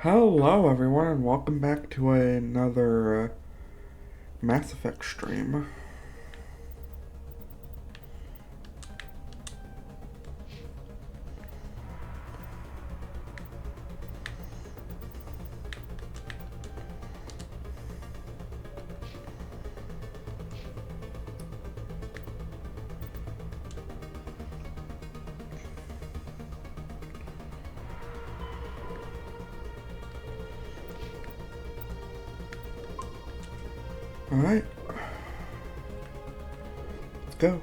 Hello, everyone, and welcome back to another Mass Effect stream. Alright, let's go.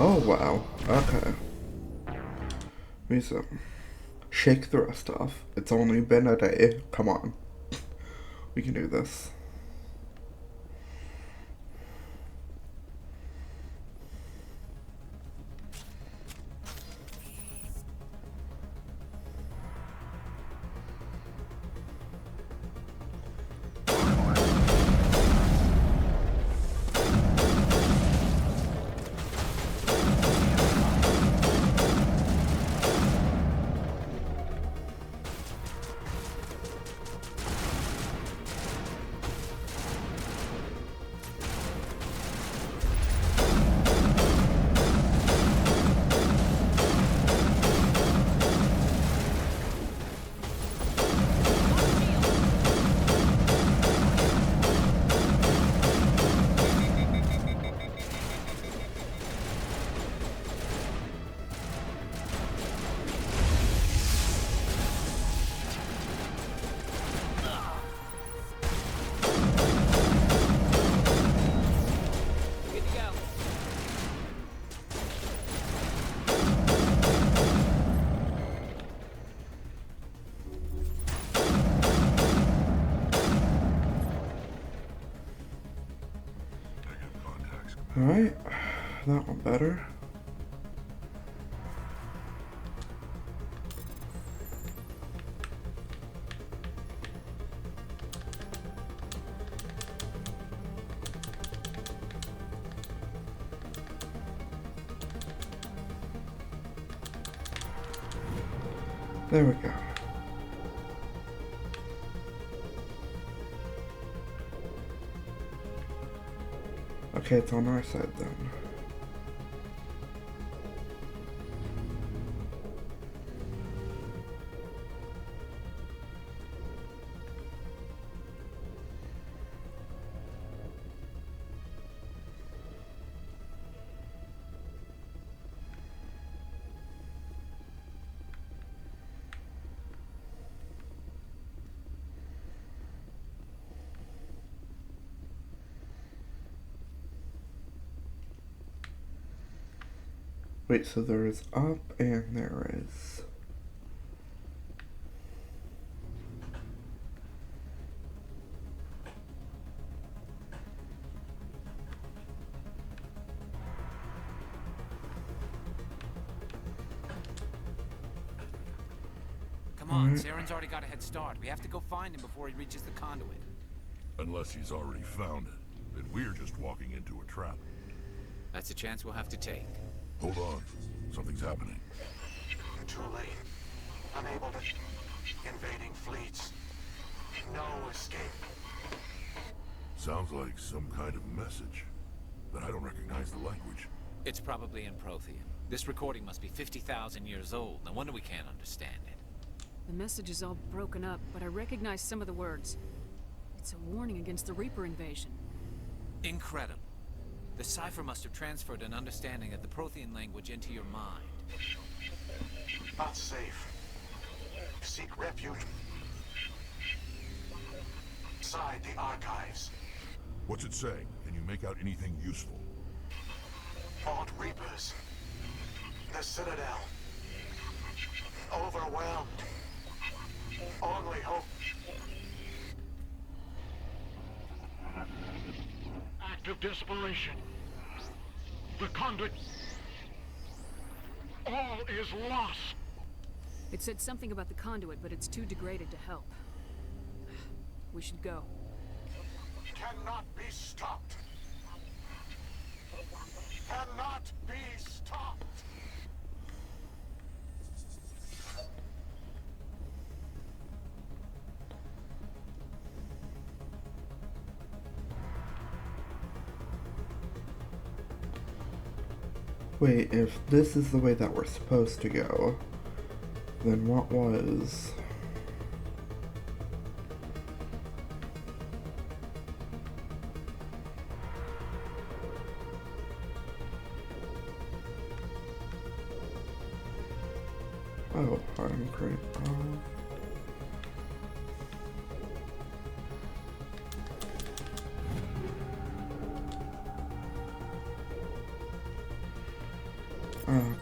Oh, wow. Okay. We need to shake the rest off. It's only been a day. Come on. We can do this. Alright, that one better. There we go. Okay, it's on our side then. Wait, so there is up and there is... Come on, Saren's already got a head start. We have to go find him before he reaches the conduit. Unless he's already found it, then we're just walking into a trap. That's a chance we'll have to take. Hold on. Something's happening. Too late. Unable to... Invading fleets. No escape. Sounds like some kind of message. But I don't recognize the language. It's probably in Prothean. This recording must be 50,000 years old. No wonder we can't understand it. The message is all broken up, but I recognize some of the words. It's a warning against the Reaper invasion. Incredible. The cipher must have transferred an understanding of the Prothean language into your mind. Not safe. seek refuge inside the archives. What's it saying? Can you make out anything useful? Fought Reapers. The Citadel. Overwhelmed. Only hope. Act of desperation. The conduit. All is lost. It said something about the conduit, but it's too degraded to help. We should go. Cannot be stopped. Cannot be stopped. Wait, if this is the way that we're supposed to go, then what was? Oh, I'm great.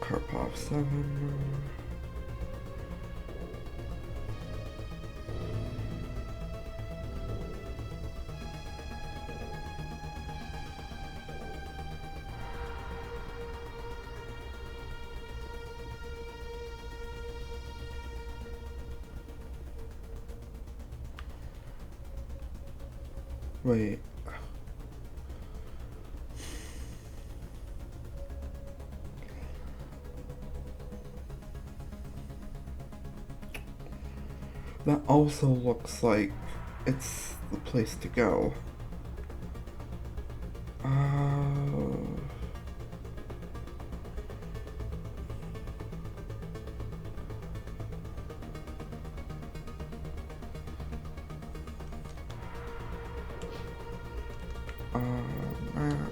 Karpov 7. Wait. That also looks like it's the place to go. Map.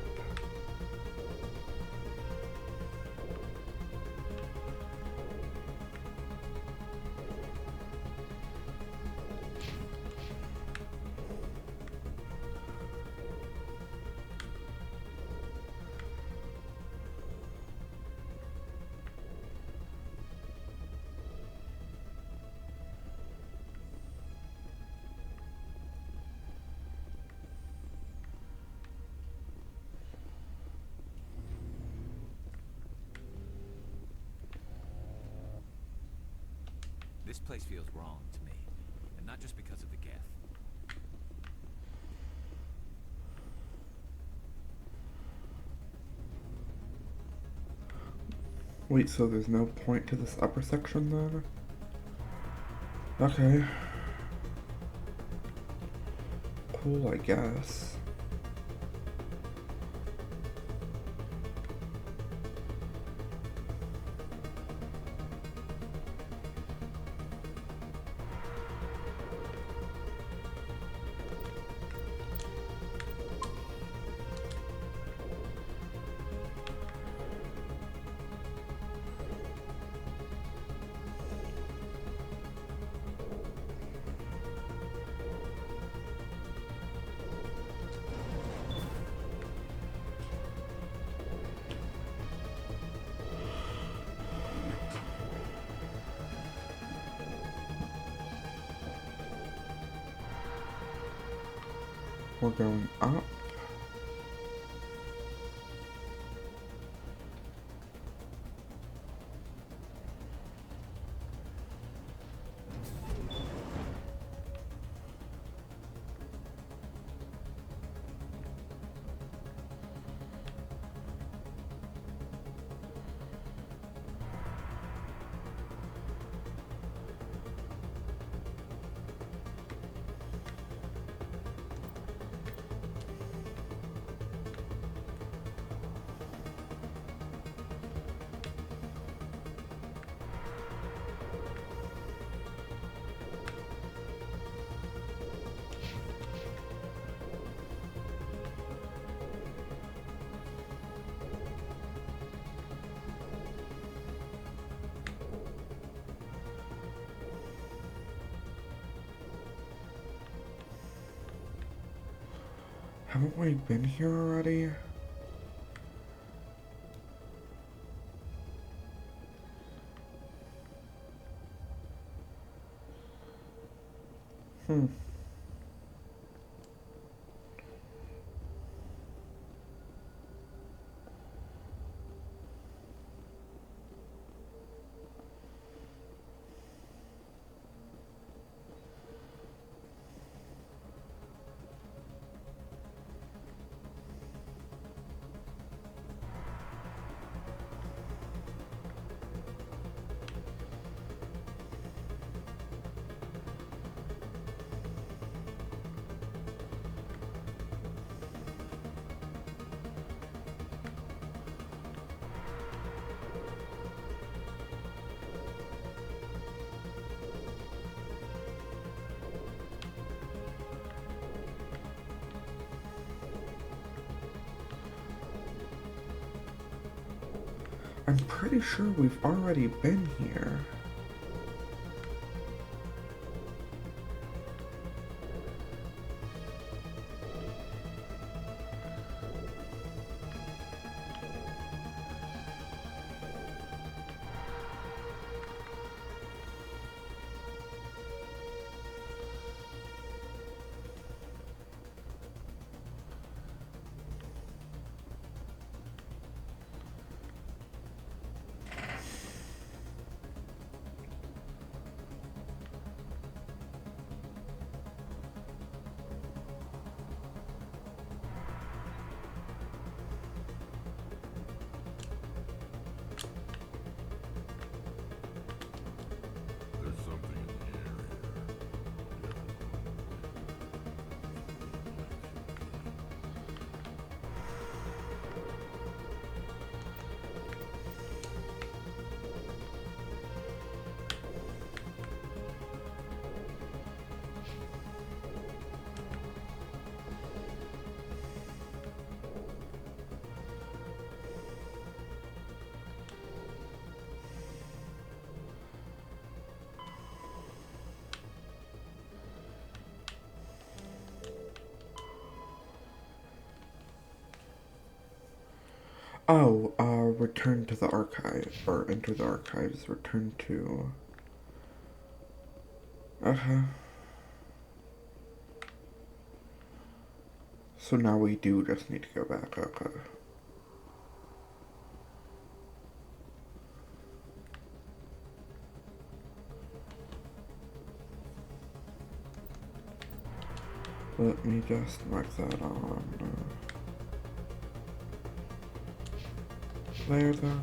This place feels wrong to me, and not just because of the Geth. Wait, so there's no point to this upper section then? Okay. Cool, I guess. We're going up. Haven't we been here already? Hmm. I'm pretty sure we've already been here. There's something in the air Oh, return to the archive, or enter the archives, return to... Uh-huh. So now we do just need to go back, okay. Let me just mark that on there then.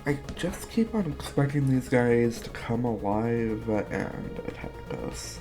I just keep on expecting these guys to come alive and attack us.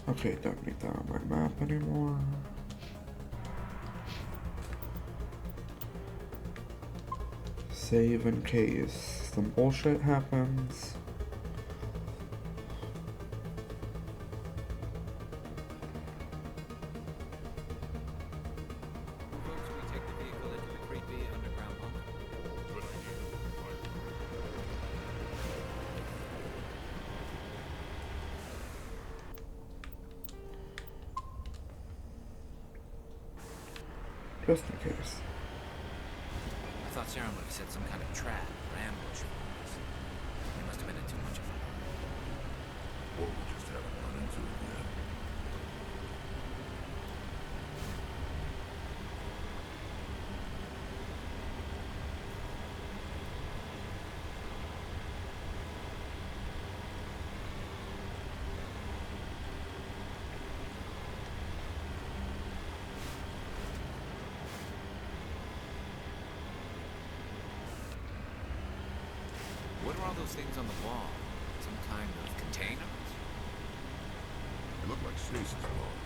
Okay, don't need that on my map anymore. Save in case some bullshit happens. Folks, we take the vehicle into the creepy underground bunker. Good idea. Just in case. I thought Sarah would have set some kind of trap or ambush for us. They must have been in too much of it. Or we just haven't run into it yet. all those things on the wall? Some kind of containers? They look like stasis pods.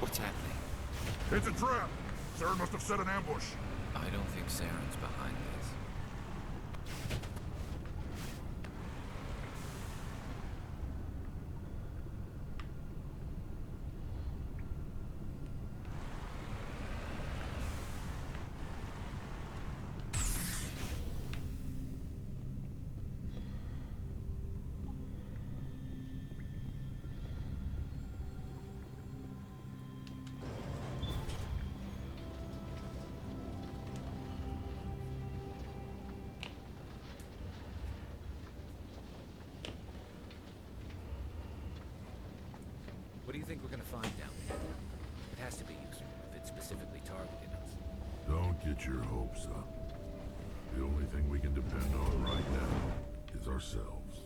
What's happening? It's a trap! Saren must have set an ambush. I don't think Saren's behind this. What do you think we're gonna find down there? It has to be useful if it specifically targeted us. Don't get your hopes up. The only thing we can depend on right now is ourselves.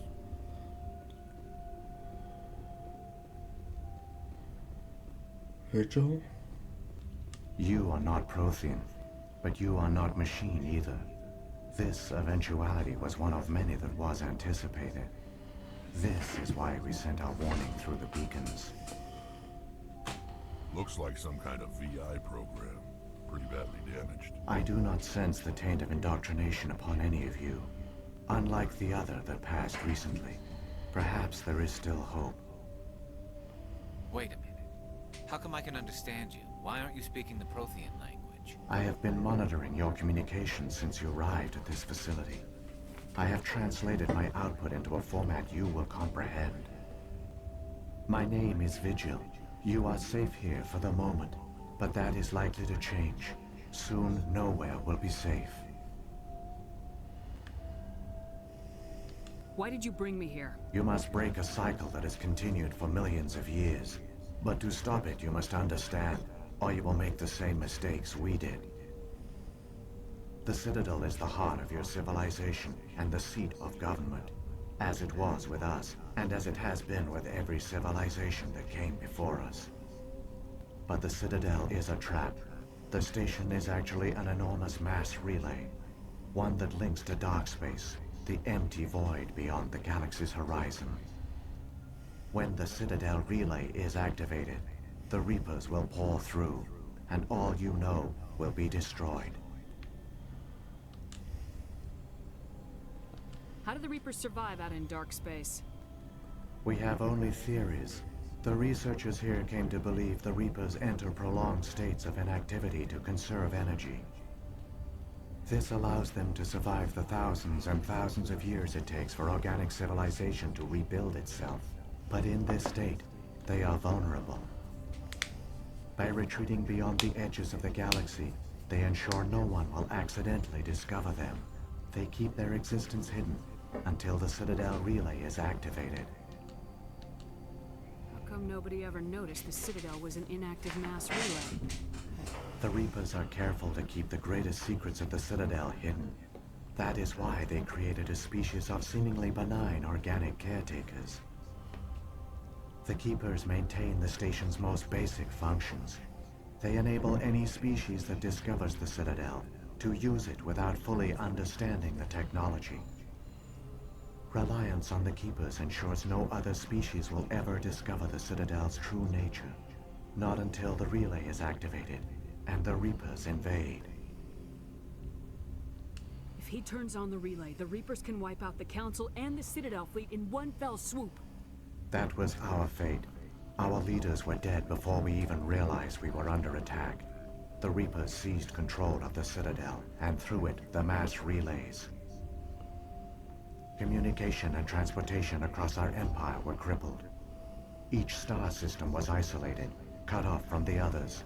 Vigil? You are not Prothean, but you are not machine either. This eventuality was one of many that was anticipated. This is why we sent our warning through the beacons. Looks like some kind of VI program. Pretty badly damaged. I do not sense the taint of indoctrination upon any of you. Unlike the other that passed recently. Perhaps there is still hope. Wait a minute. How come I can understand you? Why aren't you speaking the Prothean language? I have been monitoring your communications since you arrived at this facility. I have translated my output into a format you will comprehend. My name is Vigil. You are safe here for the moment, but that is likely to change. Soon, nowhere will be safe. Why did you bring me here? You must break a cycle that has continued for millions of years. But to stop it, you must understand, or you will make the same mistakes we did. The Citadel is the heart of your civilization and the seat of government, as it was with us, and as it has been with every civilization that came before us. But the Citadel is a trap. The station is actually an enormous mass relay, one that links to dark space, the empty void beyond the galaxy's horizon. When the Citadel relay is activated, the Reapers will pour through, and all you know will be destroyed. How do the Reapers survive out in dark space? We have only theories. The researchers here came to believe the Reapers enter prolonged states of inactivity to conserve energy. This allows them to survive the thousands and thousands of years it takes for organic civilization to rebuild itself. But in this state, they are vulnerable. By retreating beyond the edges of the galaxy, they ensure no one will accidentally discover them. They keep their existence hidden until the Citadel relay is activated. How come nobody ever noticed the Citadel was an inactive mass relay? The Reapers are careful to keep the greatest secrets of the Citadel hidden. That is why they created a species of seemingly benign organic caretakers. The Keepers maintain the station's most basic functions. They enable any species that discovers the Citadel to use it without fully understanding the technology. Reliance on the Keepers ensures no other species will ever discover the Citadel's true nature. Not until the relay is activated and the Reapers invade. If he turns on the relay, the Reapers can wipe out the Council and the Citadel fleet in one fell swoop. That was our fate. Our leaders were dead before we even realized we were under attack. The Reapers seized control of the Citadel, and through it, the mass relays. Communication and transportation across our empire were crippled. Each star system was isolated, cut off from the others.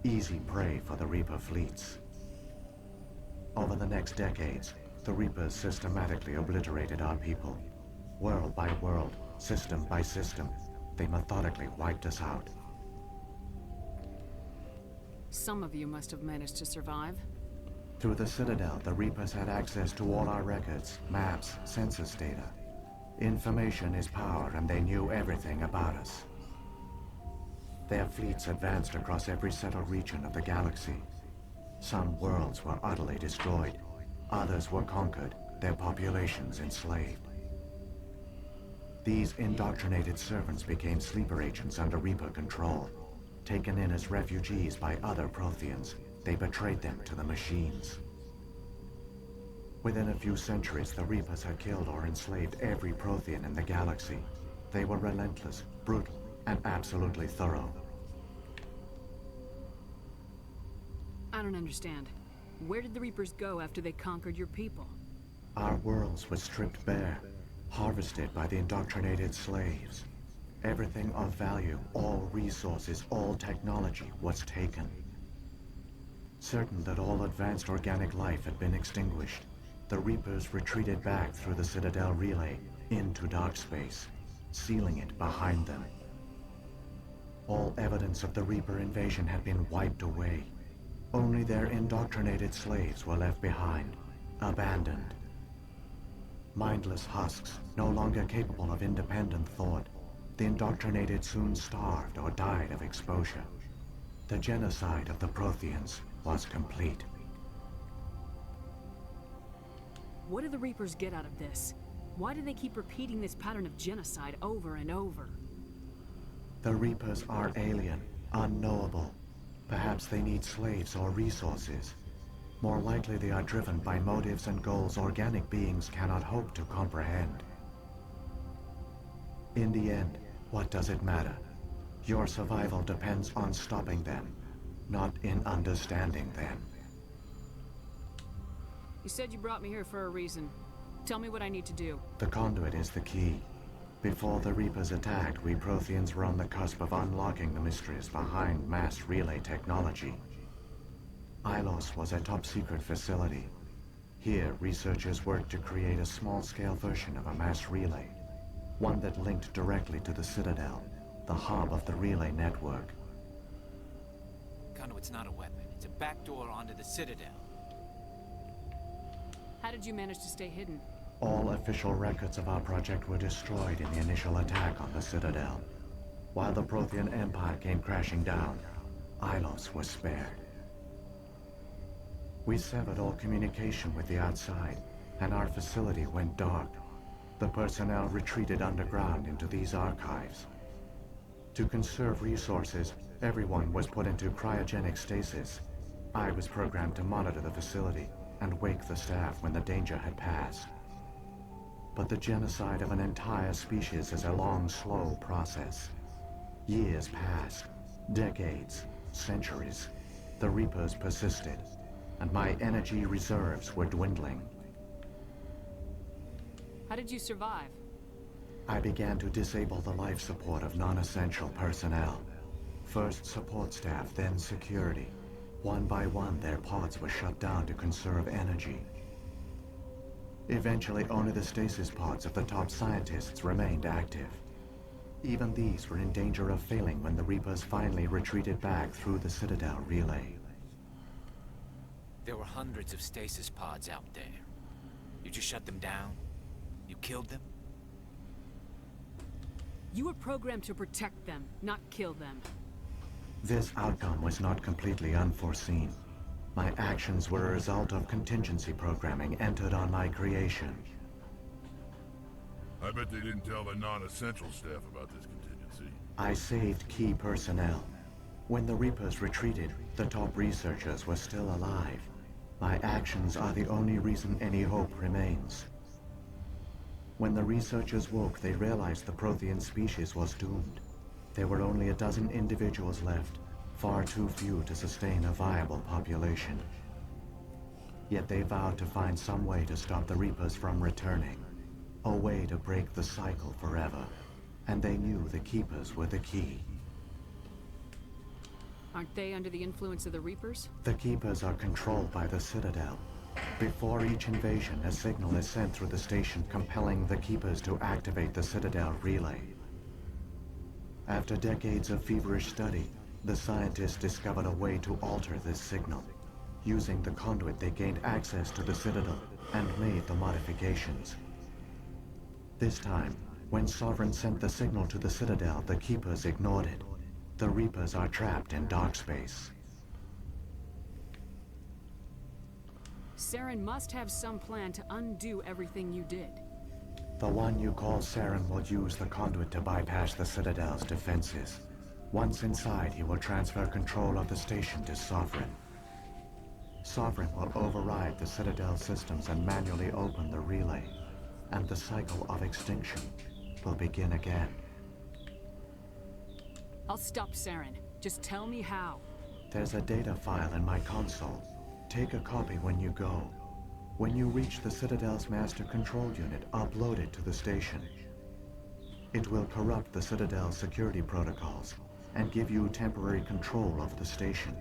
Easy prey for the Reaper fleets. Over the next decades, the Reapers systematically obliterated our people. World by world, system by system, they methodically wiped us out. Some of you must have managed to survive. Through the Citadel, the Reapers had access to all our records, maps, census data. Information is power, and they knew everything about us. Their fleets advanced across every settled region of the galaxy. Some worlds were utterly destroyed. Others were conquered, their populations enslaved. These indoctrinated servants became sleeper agents under Reaper control. Taken in as refugees by other Protheans, they betrayed them to the machines. Within a few centuries, the Reapers had killed or enslaved every Prothean in the galaxy. They were relentless, brutal, and absolutely thorough. I don't understand. Where did the Reapers go after they conquered your people? Our worlds were stripped bare, harvested by the indoctrinated slaves. Everything of value, all resources, all technology was taken. Certain that all advanced organic life had been extinguished, the Reapers retreated back through the Citadel relay into dark space, sealing it behind them. All evidence of the Reaper invasion had been wiped away. Only their indoctrinated slaves were left behind, abandoned. Mindless husks, no longer capable of independent thought, the indoctrinated soon starved or died of exposure. The genocide of the Protheans was complete. What do the Reapers get out of this? Why do they keep repeating this pattern of genocide over and over? The Reapers are alien, unknowable. Perhaps they need slaves or resources. More likely they are driven by motives and goals organic beings cannot hope to comprehend. In the end, what does it matter? Your survival depends on stopping them, not in understanding them. You said you brought me here for a reason. Tell me what I need to do. The conduit is the key. Before the Reapers attacked, we Protheans were on the cusp of unlocking the mysteries behind mass relay technology. Ilos was a top-secret facility. Here, researchers worked to create a small-scale version of a mass relay, one that linked directly to the Citadel, the hub of the relay network. Conduit's not a weapon. It's a backdoor onto the Citadel. How did you manage to stay hidden? All official records of our project were destroyed in the initial attack on the Citadel. While the Prothean Empire came crashing down, Ilos was spared. We severed all communication with the outside, and our facility went dark. The personnel retreated underground into these archives. To conserve resources, everyone was put into cryogenic stasis. I was programmed to monitor the facility and wake the staff when the danger had passed. But the genocide of an entire species is a long, slow process. Years passed, decades, centuries. The Reapers persisted, and my energy reserves were dwindling. How did you survive? I began to disable the life support of non-essential personnel. First support staff, then security. One by one, their pods were shut down to conserve energy. Eventually, only the stasis pods of the top scientists remained active. Even these were in danger of failing when the Reapers finally retreated back through the Citadel relay. There were hundreds of stasis pods out there. You just shut them down? You killed them? You were programmed to protect them, not kill them. This outcome was not completely unforeseen. My actions were a result of contingency programming entered on my creation. I bet they didn't tell the non-essential staff about this contingency. I saved key personnel. When the Reapers retreated, the top researchers were still alive. My actions are the only reason any hope remains. When the researchers woke, they realized the Prothean species was doomed. There were only a dozen individuals left, far too few to sustain a viable population. Yet they vowed to find some way to stop the Reapers from returning. A way to break the cycle forever. And they knew the Keepers were the key. Aren't they under the influence of the Reapers? The Keepers are controlled by the Citadel. Before each invasion, a signal is sent through the station compelling the Keepers to activate the Citadel relay. After decades of feverish study, the scientists discovered a way to alter this signal. Using the conduit, they gained access to the Citadel and made the modifications. This time, when Sovereign sent the signal to the Citadel, the Keepers ignored it. The Reapers are trapped in dark space. Saren must have some plan to undo everything you did. The one you call Saren will use the conduit to bypass the Citadel's defenses. Once inside, he will transfer control of the station to Sovereign. Sovereign will override the Citadel systems and manually open the relay. And the cycle of extinction will begin again. I'll stop Saren. Just tell me how. There's a data file in my console. Take a copy when you go. When you reach the Citadel's master control unit, upload it to the station. It will corrupt the Citadel's security protocols and give you temporary control of the station.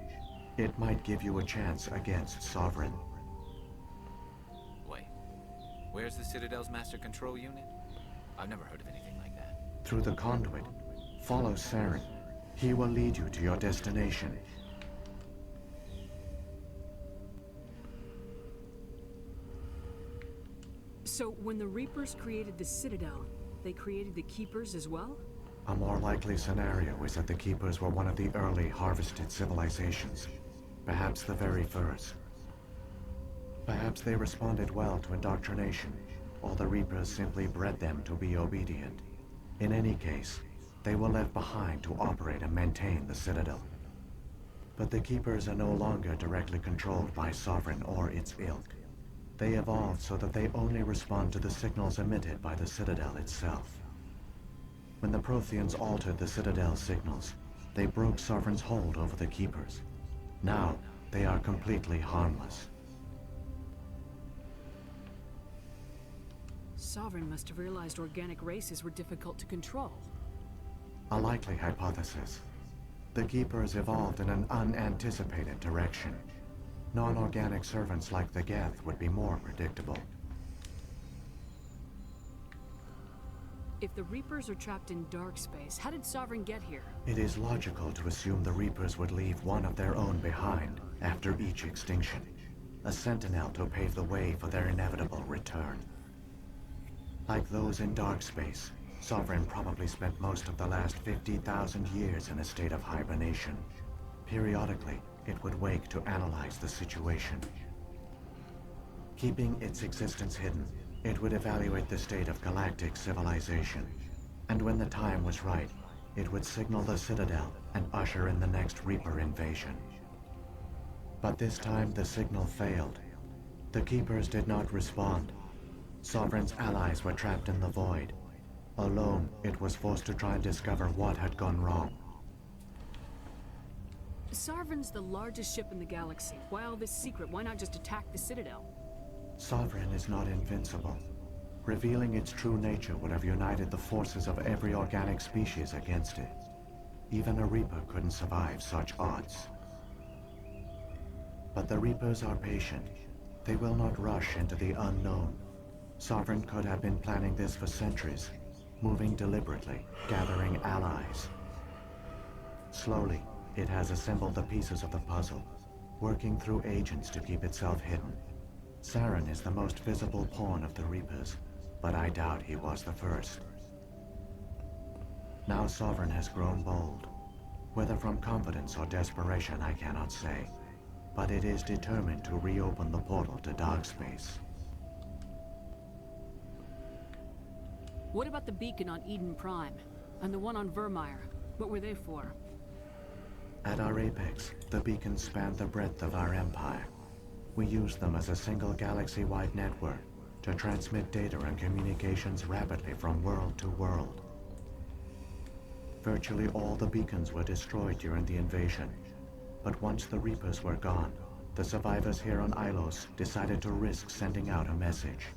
It might give you a chance against Sovereign. Wait. Where's the Citadel's master control unit? I've never heard of anything like that. Through the conduit, follow Saren. He will lead you to your destination. So, when the Reapers created the Citadel, they created the Keepers as well? A more likely scenario is that the Keepers were one of the early harvested civilizations. Perhaps the very first. Perhaps they responded well to indoctrination, or the Reapers simply bred them to be obedient. In any case, they were left behind to operate and maintain the Citadel. But the Keepers are no longer directly controlled by Sovereign or its ilk. They evolved so that they only respond to the signals emitted by the Citadel itself. When the Protheans altered the Citadel's signals, they broke Sovereign's hold over the Keepers. Now, they are completely harmless. Sovereign must have realized organic races were difficult to control. A likely hypothesis. The Keepers evolved in an unanticipated direction. Non-organic servants like the Geth would be more predictable. If the Reapers are trapped in dark space, how did Sovereign get here? It is logical to assume the Reapers would leave one of their own behind after each extinction. A sentinel to pave the way for their inevitable return. Like those in dark space, Sovereign probably spent most of the last 50,000 years in a state of hibernation. Periodically, it would wake to analyze the situation. Keeping its existence hidden, it would evaluate the state of galactic civilization. And when the time was right, it would signal the Citadel and usher in the next Reaper invasion. But this time the signal failed. The Keepers did not respond. Sovereign's allies were trapped in the void. Alone, it was forced to try and discover what had gone wrong. Sovereign's the largest ship in the galaxy. Why all this secret? Why not just attack the Citadel? Sovereign is not invincible. Revealing its true nature would have united the forces of every organic species against it. Even a Reaper couldn't survive such odds. But the Reapers are patient. They will not rush into the unknown. Sovereign could have been planning this for centuries, moving deliberately, gathering allies. Slowly, it has assembled the pieces of the puzzle, working through agents to keep itself hidden. Saren is the most visible pawn of the Reapers, but I doubt he was the first. Now Sovereign has grown bold. Whether from confidence or desperation, I cannot say. but it is determined to reopen the portal to dark space. What about the beacon on Eden Prime? And the one on Vermeer? What were they for? At our apex, the beacons spanned the breadth of our empire. We used them as a single galaxy-wide network to transmit data and communications rapidly from world to world. Virtually all the beacons were destroyed during the invasion, but once the Reapers were gone, the survivors here on Ilos decided to risk sending out a message.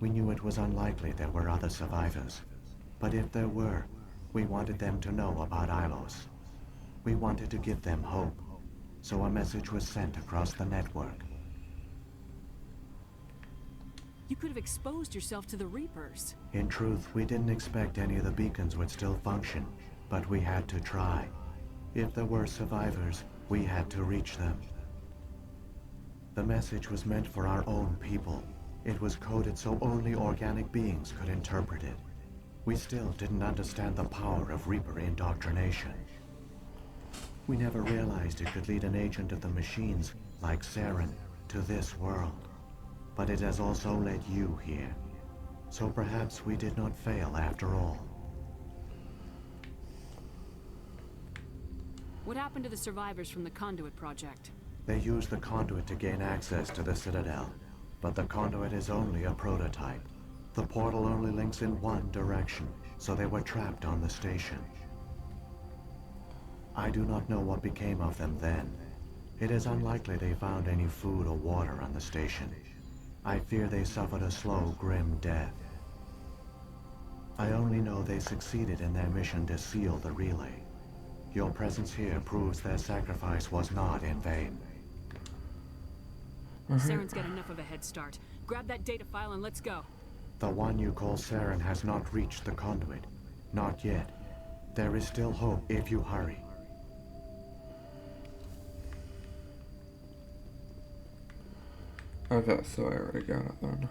We knew it was unlikely there were other survivors, but if there were, we wanted them to know about Ilos. We wanted to give them hope, so a message was sent across the network. You could have exposed yourself to the Reapers. In truth, we didn't expect any of the beacons would still function, but we had to try. If there were survivors, we had to reach them. The message was meant for our own people. It was coded so only organic beings could interpret it. We still didn't understand the power of Reaper indoctrination. We never realized it could lead an agent of the machines, like Saren, to this world. But it has also led you here. So perhaps we did not fail after all. What happened to the survivors from the Conduit project? They used the conduit to gain access to the Citadel, but the conduit is only a prototype. The portal only links in one direction, so they were trapped on the station. I do not know what became of them then. It is unlikely they found any food or water on the station. I fear they suffered a slow, grim death. I only know they succeeded in their mission to seal the relay. Your presence here proves their sacrifice was not in vain. Saren's got enough of a head start. Grab that data file and let's go. The one you call Saren has not reached the conduit. Not yet. There is still hope if you hurry. Okay, so I already got it then.